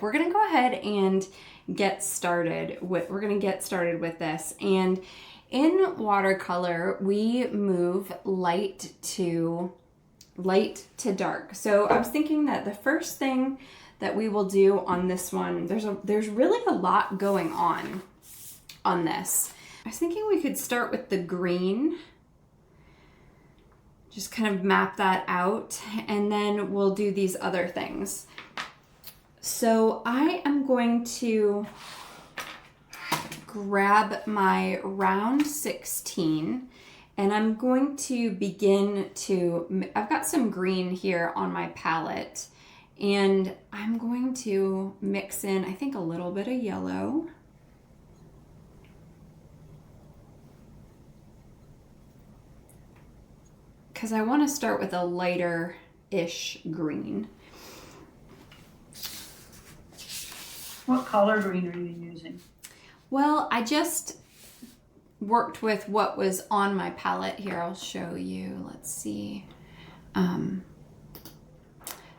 We're gonna go ahead and get started with this. And in watercolor, we move light to dark. So I was thinking that the first thing that we will do on this one, there's really a lot going on this. I was thinking we could start with the green. Just kind of map that out, and then we'll do these other things. So I am going to grab my round 16 and I'm going to begin to, I've got some green here on my palette, and I'm going to mix in, I think, a little bit of yellow. Because I want to start with a lighter-ish green. What color green are you using? Well, I just worked with what was on my palette here. I'll show you. Let's see.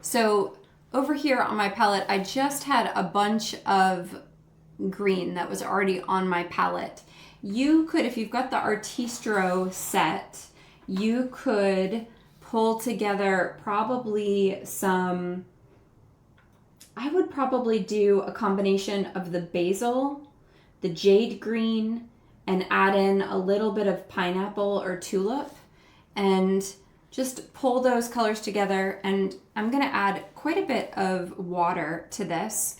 So over here on my palette, I just had a bunch of green that was already on my palette. You could, if you've got the Artistro set, you could pull together probably some, I would probably do a combination of the basil, the jade green, and add in a little bit of pineapple or tulip, and just pull those colors together. And I'm gonna add quite a bit of water to this,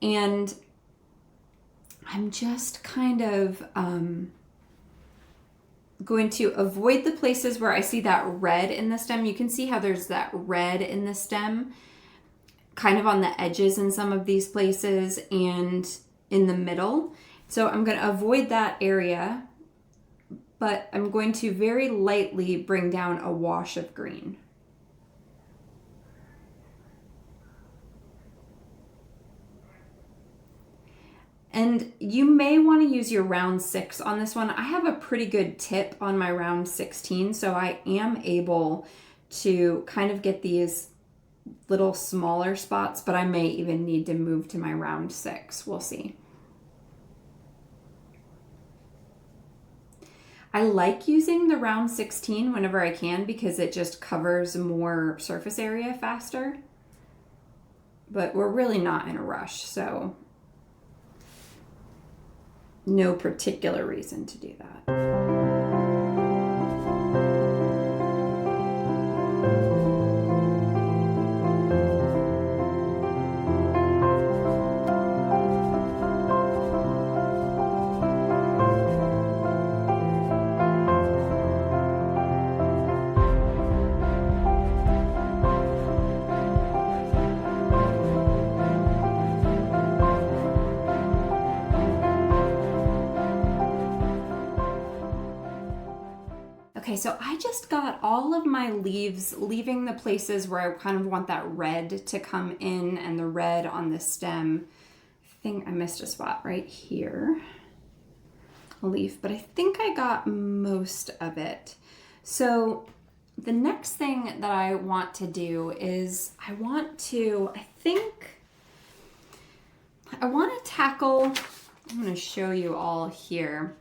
and I'm just kind of going to avoid the places where I see that red in the stem. You can see how there's that red in the stem, kind of on the edges in some of these places and in the middle. So I'm going to avoid that area, but I'm going to very lightly bring down a wash of green. And you may want to use your round 6 on this one. I have a pretty good tip on my round 16, so I am able to kind of get these little smaller spots, but I may even need to move to my round 6. We'll see. I like using the round 16 whenever I can because it just covers more surface area faster. But we're really not in a rush, so no particular reason to do that. Okay, so I just got all of my leaves, leaving the places where I kind of want that red to come in and the red on the stem. I think I missed a spot right here, a leaf, but I think I got most of it. So the next thing that I want to do is I want to tackle, I'm going to show you all here.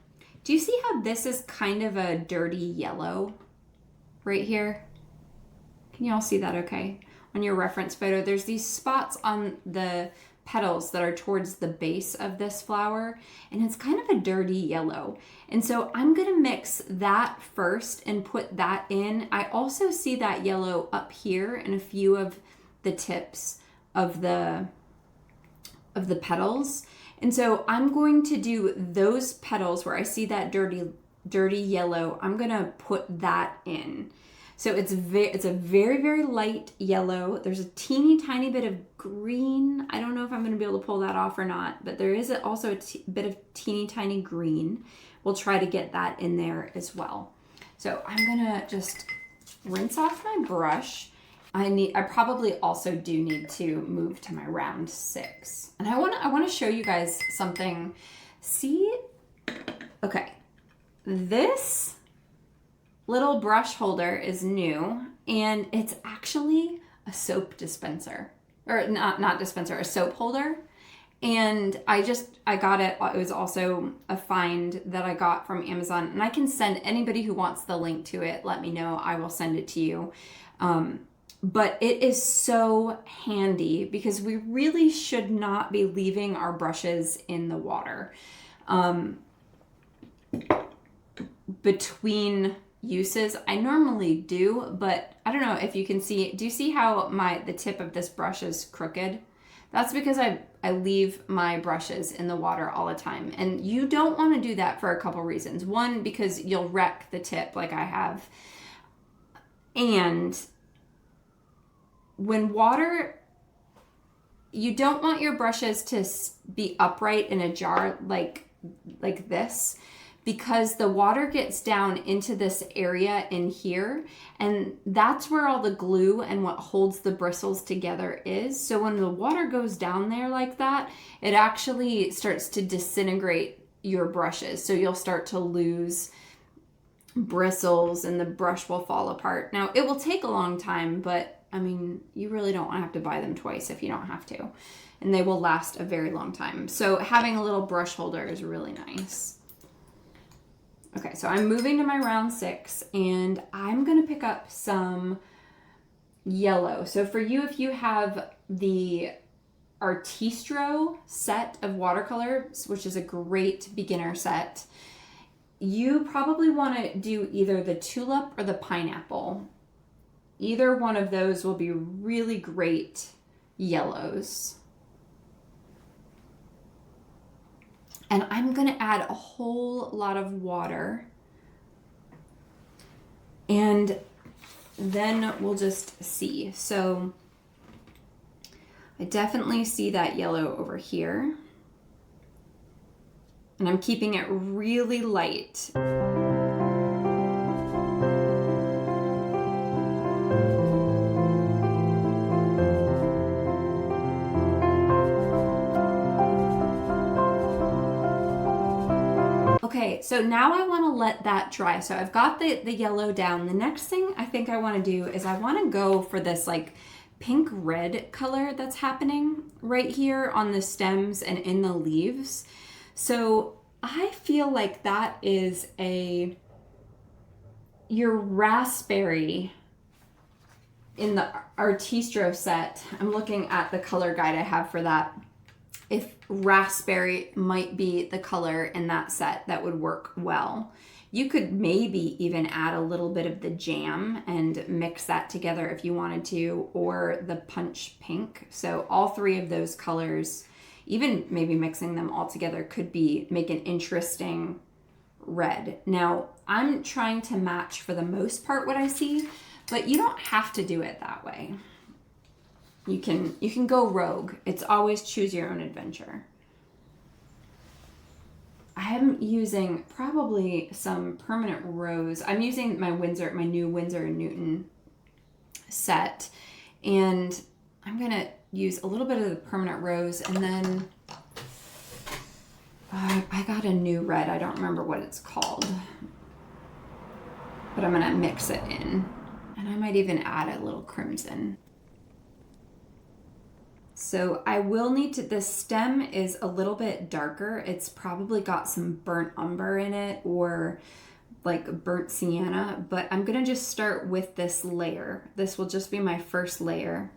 Do you see how this is kind of a dirty yellow right here? Can you all see that okay? On your reference photo, there's these spots on the petals that are towards the base of this flower, and it's kind of a dirty yellow. And so I'm gonna mix that first and put that in. I also see that yellow up here in a few of the tips of the petals. And so I'm going to do those petals where I see that dirty yellow. I'm going to put that in. So it's a very, very light yellow. There's a teeny tiny bit of green. I don't know if I'm going to be able to pull that off or not, but there is also a bit of teeny tiny green. We'll try to get that in there as well. So I'm going to just rinse off my brush. I probably also do need to move to my round 6. And I want to show you guys something. See? Okay. This little brush holder is new, and it's actually a soap dispenser. or not dispenser, a soap holder. And I got it. It was also a find that I got from Amazon. And I can send anybody who wants the link to it, let me know. I will send it to you. But it is so handy because we really should not be leaving our brushes in the water. Between uses, I normally do, but I don't know if you can see. Do you see how the tip of this brush is crooked? That's because I leave my brushes in the water all the time. And you don't want to do that for a couple reasons. One, because you'll wreck the tip like I have. And when water, you don't want your brushes to be upright in a jar like this, because the water gets down into this area in here, and that's where all the glue and what holds the bristles together is. So when the water goes down there like that, it actually starts to disintegrate your brushes. So you'll start to lose bristles and the brush will fall apart. Now, it will take a long time, but I mean, you really don't want to have to buy them twice if you don't have to. And they will last a very long time. So having a little brush holder is really nice. Okay, so I'm moving to my round 6 and I'm going to pick up some yellow. So for you, if you have the Artistro set of watercolors, which is a great beginner set, you probably want to do either the tulip or the pineapple. Either one of those will be really great yellows. And I'm going to add a whole lot of water. And then we'll just see. So I definitely see that yellow over here. And I'm keeping it really light. Okay, so now I want to let that dry. So I've got the yellow down. The next thing I think I want to do is I want to go for this like pink red color that's happening right here on the stems and in the leaves. So I feel like that is your raspberry in the Artistro set. I'm looking at the color guide I have for that. If raspberry might be the color in that set, that would work well. You could maybe even add a little bit of the jam and mix that together if you wanted to, or the punch pink. So all three of those colors, even maybe mixing them all together, could make an interesting red. Now, I'm trying to match for the most part what I see, but you don't have to do it that way. You can go rogue. It's always choose your own adventure. I'm using probably some permanent rose. I'm using my new Winsor & Newton set, and I'm gonna use a little bit of the permanent rose, and then I got a new red. I don't remember what it's called, but I'm gonna mix it in, and I might even add a little crimson. So I will need to, the stem is a little bit darker. It's probably got some burnt umber in it or like burnt sienna, but I'm gonna just start with this layer. This will just be my first layer.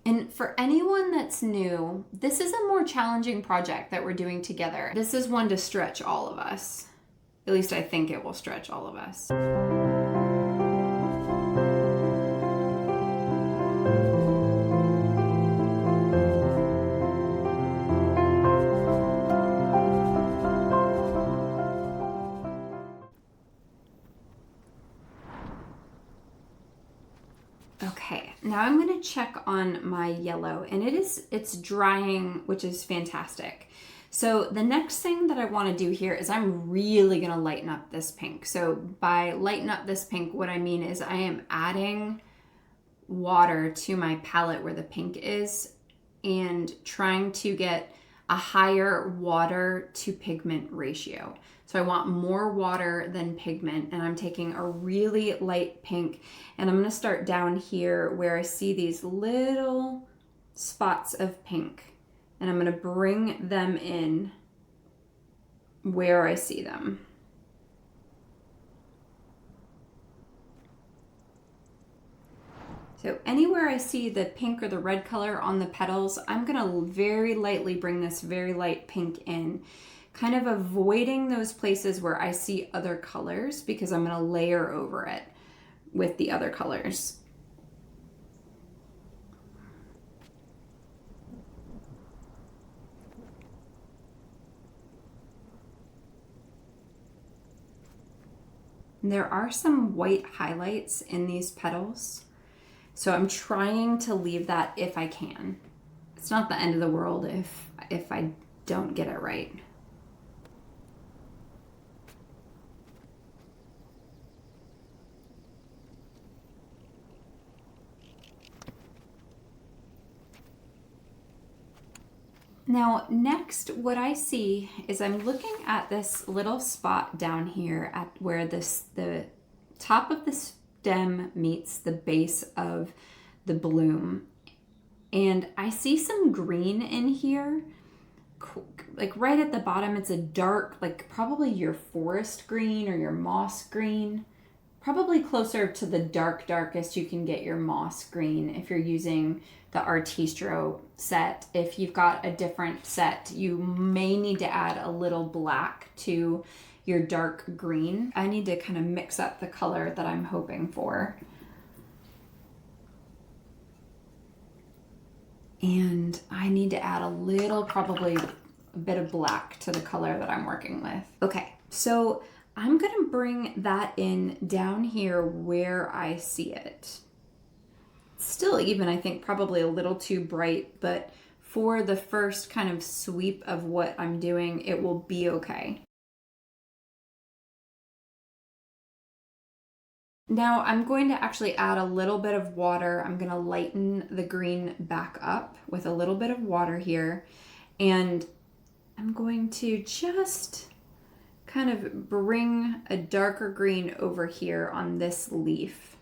And for anyone that's new, this is a more challenging project that we're doing together. This is one to stretch all of us. At least I think it will stretch all of us. Okay, now I'm going to check on my yellow, and it's drying, which is fantastic. So the next thing that I want to do here is I'm really going to lighten up this pink. So by lighten up this pink, what I mean is I am adding water to my palette where the pink is and trying to get a higher water to pigment ratio. So I want more water than pigment, and I'm taking a really light pink, and I'm gonna start down here where I see these little spots of pink, and I'm gonna bring them in where I see them. So anywhere I see the pink or the red color on the petals, I'm gonna very lightly bring this very light pink in, kind of avoiding those places where I see other colors because I'm gonna layer over it with the other colors. And there are some white highlights in these petals, so I'm trying to leave that if I can. It's not the end of the world if I don't get it right. Now, next, what I see is I'm looking at this little spot down here at where the top of the stem meets the base of the bloom. And I see some green in here. Like right at the bottom, it's a dark, like probably your forest green or your moss green. Probably closer to the darkest you can get your moss green if you're using the Artistro set. If you've got a different set, you may need to add a little black to your dark green. I need to kind of mix up the color that I'm hoping for. And I need to add a little, probably a bit of black to the color that I'm working with. Okay, so I'm gonna bring that in down here where I see it. Still even, I think probably a little too bright, but for the first kind of sweep of what I'm doing, it will be okay. Now I'm going to actually add a little bit of water. I'm gonna lighten the green back up with a little bit of water here. And I'm going to just kind of bring a darker green over here on this leaf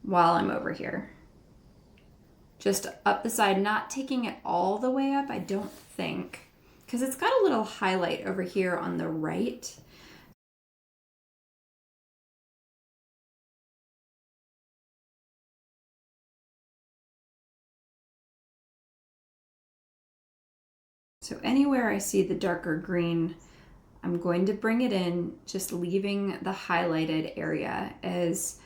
while I'm over here. Just up the side, not taking it all the way up, I don't think, because it's got a little highlight over here on the right. So anywhere I see the darker green, I'm going to bring it in, just leaving the highlighted area as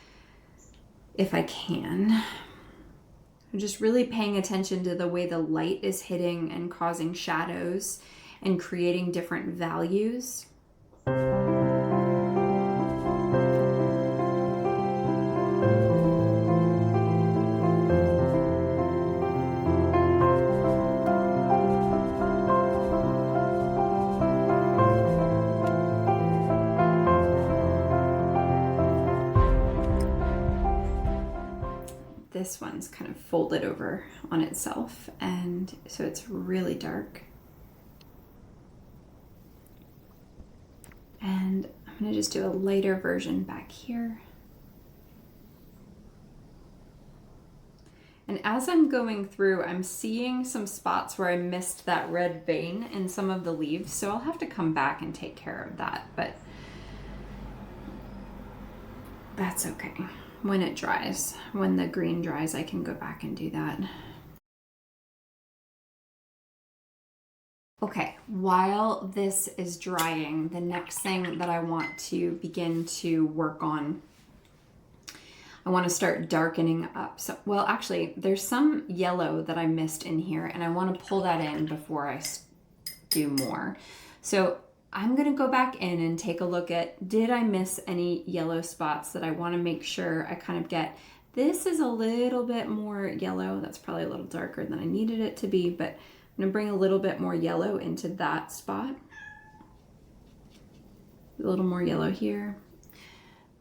if I can. I'm just really paying attention to the way the light is hitting and causing shadows and creating different values. This one's kind of folded over on itself, and so it's really dark. And I'm gonna just do a lighter version back here. And as I'm going through, I'm seeing some spots where I missed that red vein in some of the leaves, so I'll have to come back and take care of that, but that's okay. When it dries, when the green dries, I can go back and do that. Okay, while this is drying, the next thing that I want to begin to work on, I want to start darkening up. So, well, actually, there's some yellow that I missed in here, and I want to pull that in before I do more. So I'm going to go back in and take a look at, did I miss any yellow spots that I want to make sure I kind of get. This is a little bit more yellow. That's probably a little darker than I needed it to be, but I'm going to bring a little bit more yellow into that spot. A little more yellow here.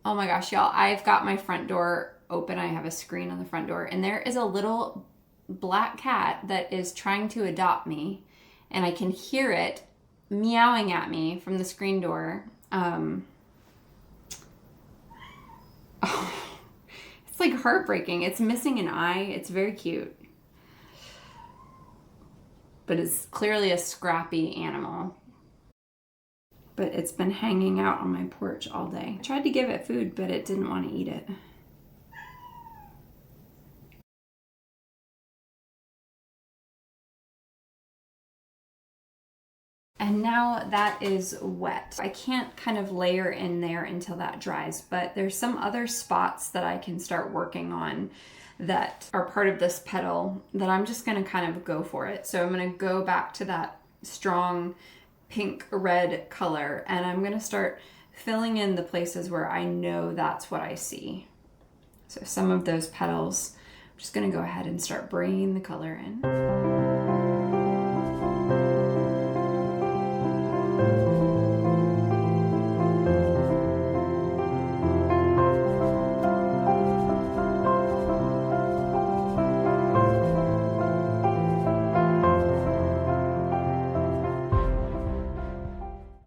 Oh my gosh, y'all, I've got my front door open. I have a screen on the front door, and there is a little black cat that is trying to adopt me. and I can hear it meowing at me from the screen door. It's like heartbreaking. It's missing an eye. It's very cute. But it's clearly a scrappy animal. But it's been hanging out on my porch all day. I tried to give it food, but it didn't want to eat it. And now that is wet. I can't kind of layer in there until that dries, but there's some other spots that I can start working on that are part of this petal that I'm just gonna kind of go for it. So I'm gonna go back to that strong pink red color, and I'm gonna start filling in the places where I know that's what I see. So some of those petals, I'm just gonna go ahead and start bringing the color in.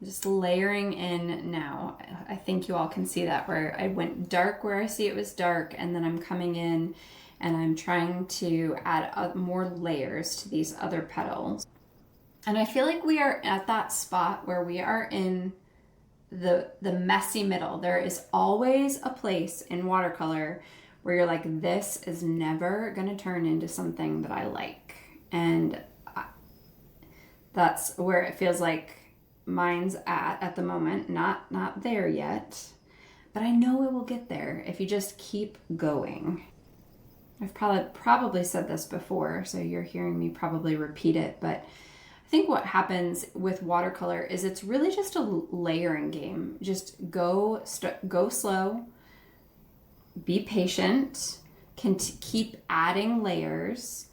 Just layering in now. I think you all can see that where I went dark where I see it was dark, and then I'm coming in and I'm trying to add more layers to these other petals. And I feel like we are at that spot where we are in the messy middle. There is always a place in watercolor where you're like, this is never gonna turn into something that I like. And that's where it feels like mine's at the moment. Not there yet, but I know it will get there if you just keep going. I've probably said this before, so you're hearing me probably repeat it, but I think what happens with watercolor is it's really just a layering game. Just go slow, be patient, keep adding layers.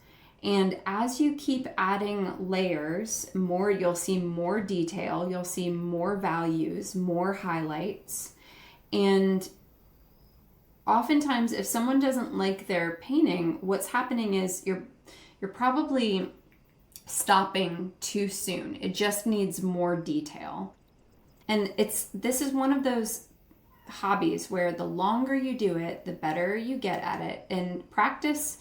And as you keep adding layers, you'll see more detail, you'll see more values, more highlights. And oftentimes if someone doesn't like their painting, what's happening is you're probably stopping too soon. It just needs more detail. And this is one of those hobbies where the longer you do it, the better you get at it. And practice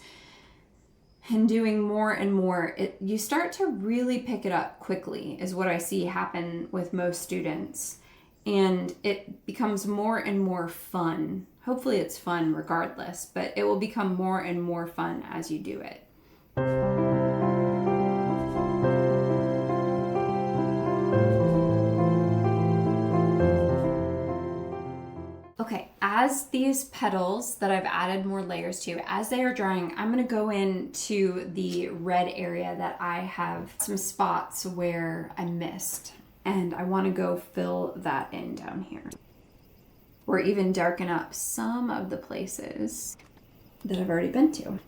and doing more and more, you start to really pick it up quickly, is what I see happen with most students. And it becomes more and more fun. Hopefully it's fun regardless, but it will become more and more fun as you do it. Okay, as these petals that I've added more layers to, as they are drying, I'm gonna go into the red area that I have some spots where I missed, and I wanna go fill that in down here. Or even darken up some of the places that I've already been to.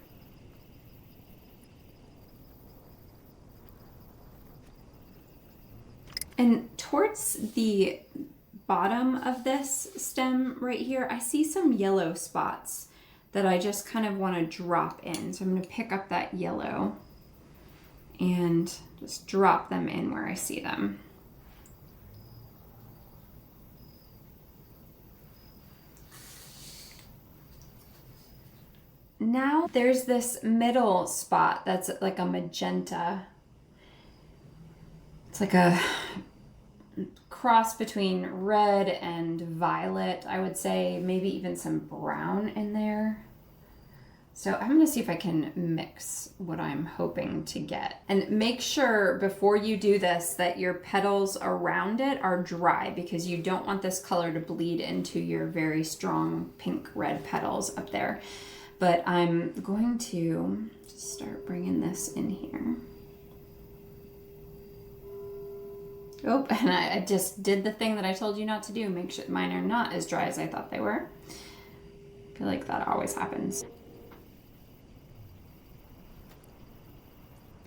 And towards the bottom of this stem right here, I see some yellow spots that I just kind of want to drop in. So I'm going to pick up that yellow and just drop them in where I see them. Now there's this middle spot that's like a magenta. It's like a cross between red and violet, I would say, maybe even some brown in there. So I'm gonna see if I can mix what I'm hoping to get. And make sure before you do this that your petals around it are dry, because you don't want this color to bleed into your very strong pink red petals up there. But I'm going to start bringing this in here. Oh, and I just did the thing that I told you not to do. Make sure mine are not as dry as I thought they were. I feel like that always happens.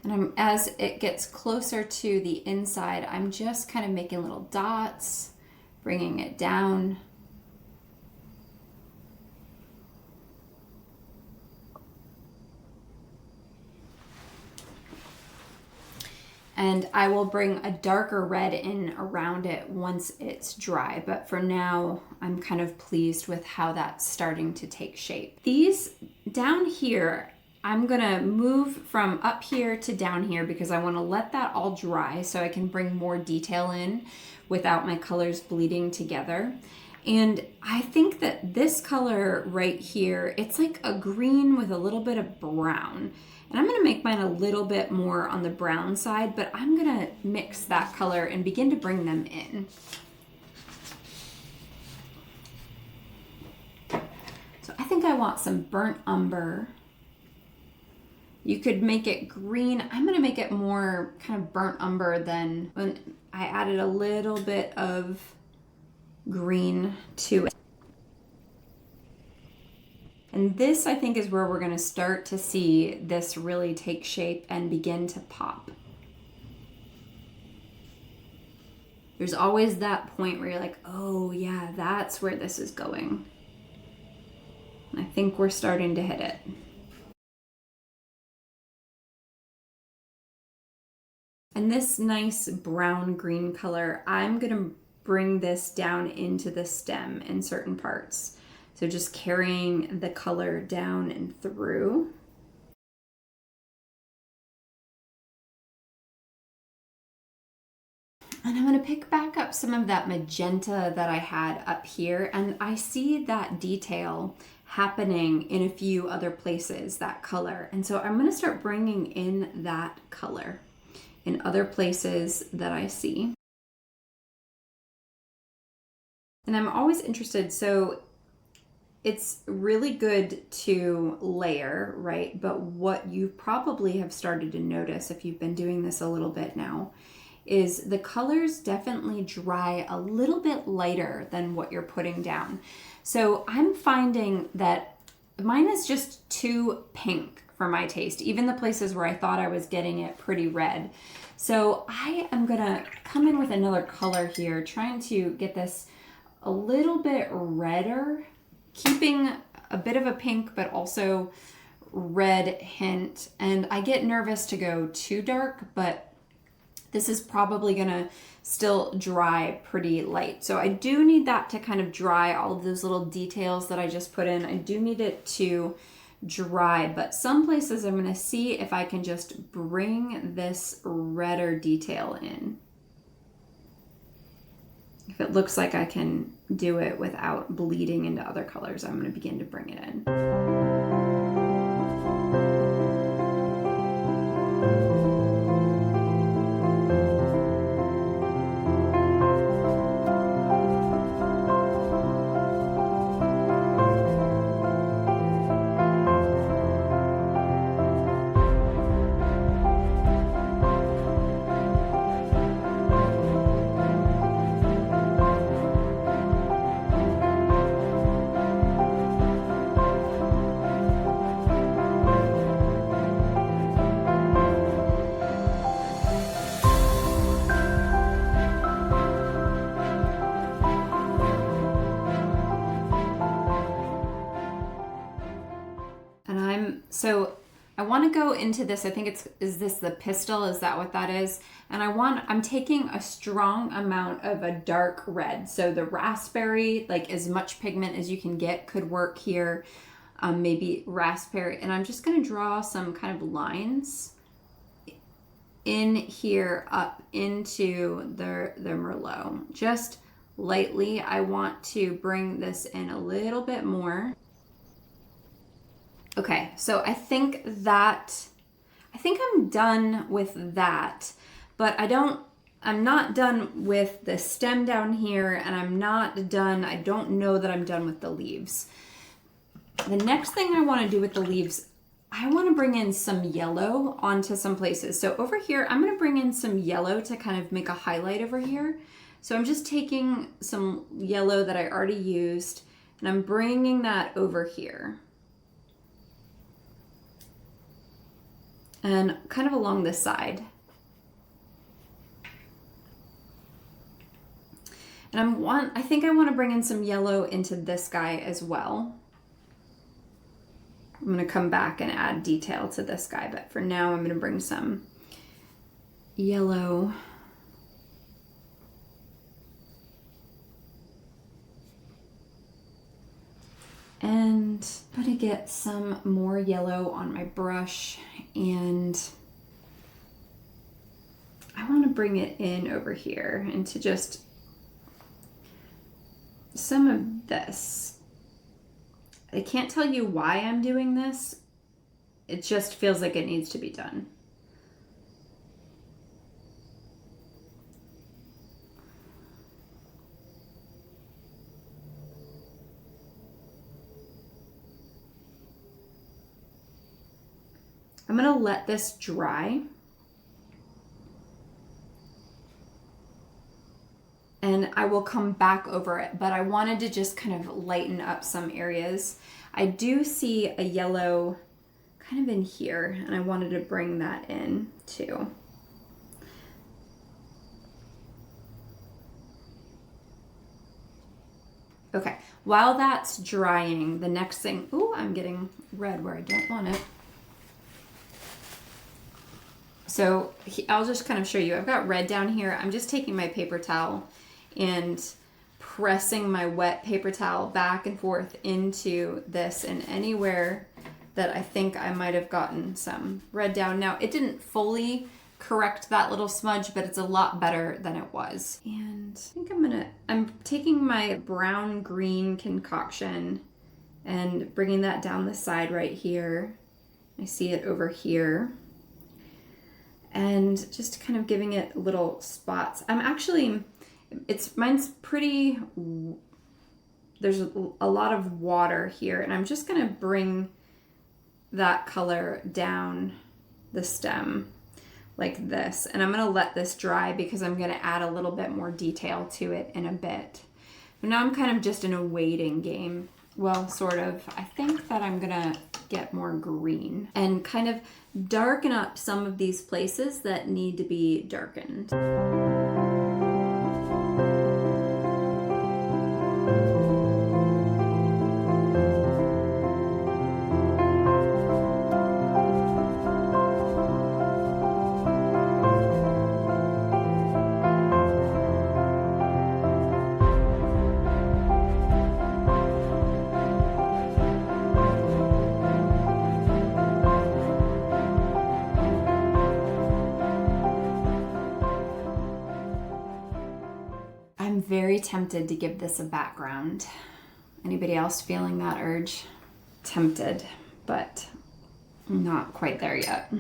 And as it gets closer to the inside, I'm just kind of making little dots, bringing it down. And I will bring a darker red in around it once it's dry. But for now, I'm kind of pleased with how that's starting to take shape. These down here, I'm gonna move from up here to down here because I wanna let that all dry so I can bring more detail in without my colors bleeding together. And I think that this color right here, it's like a green with a little bit of brown. And I'm gonna make mine a little bit more on the brown side, but I'm gonna mix that color and begin to bring them in. So I think I want some burnt umber. You could make it green. I'm gonna make it more kind of burnt umber than when I added a little bit of green to it. And this, I think, is where we're gonna start to see this really take shape and begin to pop. There's always that point where you're like, oh yeah, that's where this is going. And I think we're starting to hit it. And this nice brown green color, I'm gonna bring this down into the stem in certain parts. So just carrying the color down and through. And I'm gonna pick back up some of that magenta that I had up here, and I see that detail happening in a few other places, that color. And so I'm gonna start bringing in that color in other places that I see. And I'm always interested, so it's really good to layer, right? But what you probably have started to notice if you've been doing this a little bit now is the colors definitely dry a little bit lighter than what you're putting down. So I'm finding that mine is just too pink for my taste, even the places where I thought I was getting it pretty red. So I am gonna come in with another color here, trying to get this a little bit redder, keeping a bit of a pink, but also red hint. And I get nervous to go too dark, but this is probably gonna still dry pretty light. So I do need that to kind of dry all of those little details that I just put in. I do need it to dry, but some places I'm gonna see if I can just bring this redder detail in. If it looks like I can do it without bleeding into other colors, I'm gonna begin to bring it in. So I want to go into this. I think is this the pistil? Is that what that is? And I'm taking a strong amount of a dark red. So the raspberry, like as much pigment as you can get could work here. Maybe raspberry. And I'm just going to draw some kind of lines in here up into the Merlot. Just lightly. I want to bring this in a little bit more. Okay, so I think I'm done with that, but I'm not done with the stem down here, and I don't know that I'm done with the leaves. The next thing I want to do with the leaves, I want to bring in some yellow onto some places. So over here, I'm going to bring in some yellow to kind of make a highlight over here. So I'm just taking some yellow that I already used, and I'm bringing that over here. And kind of along this side. And I think I want to bring in some yellow into this guy as well. I'm going to come back and add detail to this guy, but for now I'm going to bring some yellow. And I'm gonna get some more yellow on my brush, and I want to bring it in over here into just some of this. I can't tell you why I'm doing this. It just feels like it needs to be done. I'm gonna let this dry. And I will come back over it, but I wanted to just kind of lighten up some areas. I do see a yellow kind of in here, and I wanted to bring that in too. Okay, while that's drying, the next thing, ooh, I'm getting red where I don't want it. So I'll just kind of show you. I've got red down here. I'm just taking my paper towel and pressing my wet paper towel back and forth into this, and anywhere that I think I might have gotten some red down. Now, it didn't fully correct that little smudge, but it's a lot better than it was. And I think I'm taking my brown green concoction and bringing that down the side right here. I see it over here. And just kind of giving it little spots. Mine's pretty, there's a lot of water here, and I'm just gonna bring that color down the stem like this. And I'm gonna let this dry because I'm gonna add a little bit more detail to it in a bit. But now I'm kind of just in a waiting game. Well, sort of. I think that I'm gonna get more green and kind of darken up some of these places that need to be darkened. I'm very tempted to give this a background. Anybody else feeling that urge? Tempted, but not quite there yet.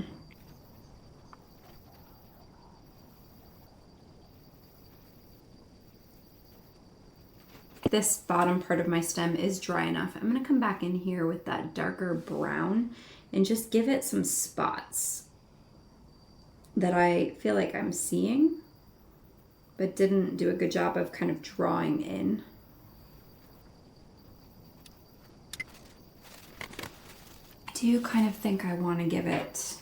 This bottom part of my stem is dry enough. I'm gonna come back in here with that darker brown and just give it some spots that I feel like I'm seeing, but didn't do a good job of kind of drawing in. I do kind of think I want to give it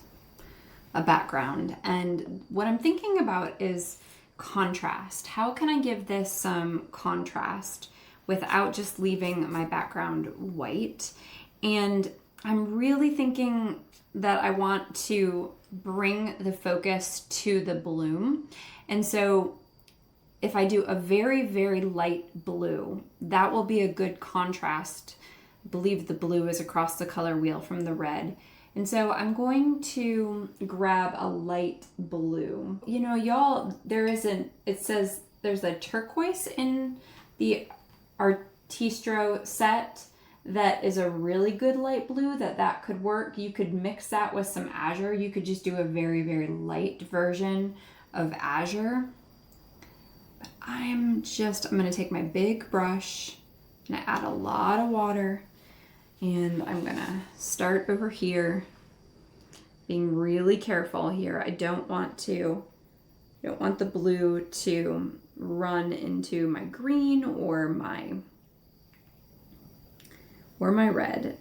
a background, and what I'm thinking about is contrast. How can I give this some contrast without just leaving my background white? And I'm really thinking that I want to bring the focus to the bloom. And so if I do a very, very light blue, that will be a good contrast. I believe the blue is across the color wheel from the red. And so I'm going to grab a light blue. You know, y'all, it says there's a turquoise in the Artistro set that is a really good light blue that could work. You could mix that with some azure. You could just do a very, very light version of azure. But I'm gonna take my big brush and I add a lot of water, and I'm gonna start over here, being really careful here. I don't want the blue to run into my green or my red.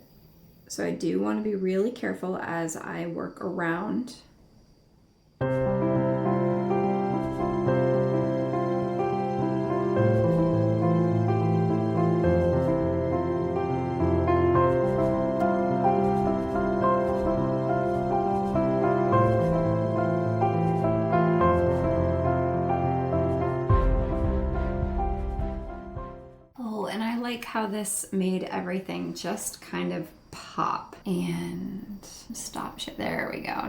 So I do want to be really careful as I work around. how this made everything just kind of pop. And stop. There we go.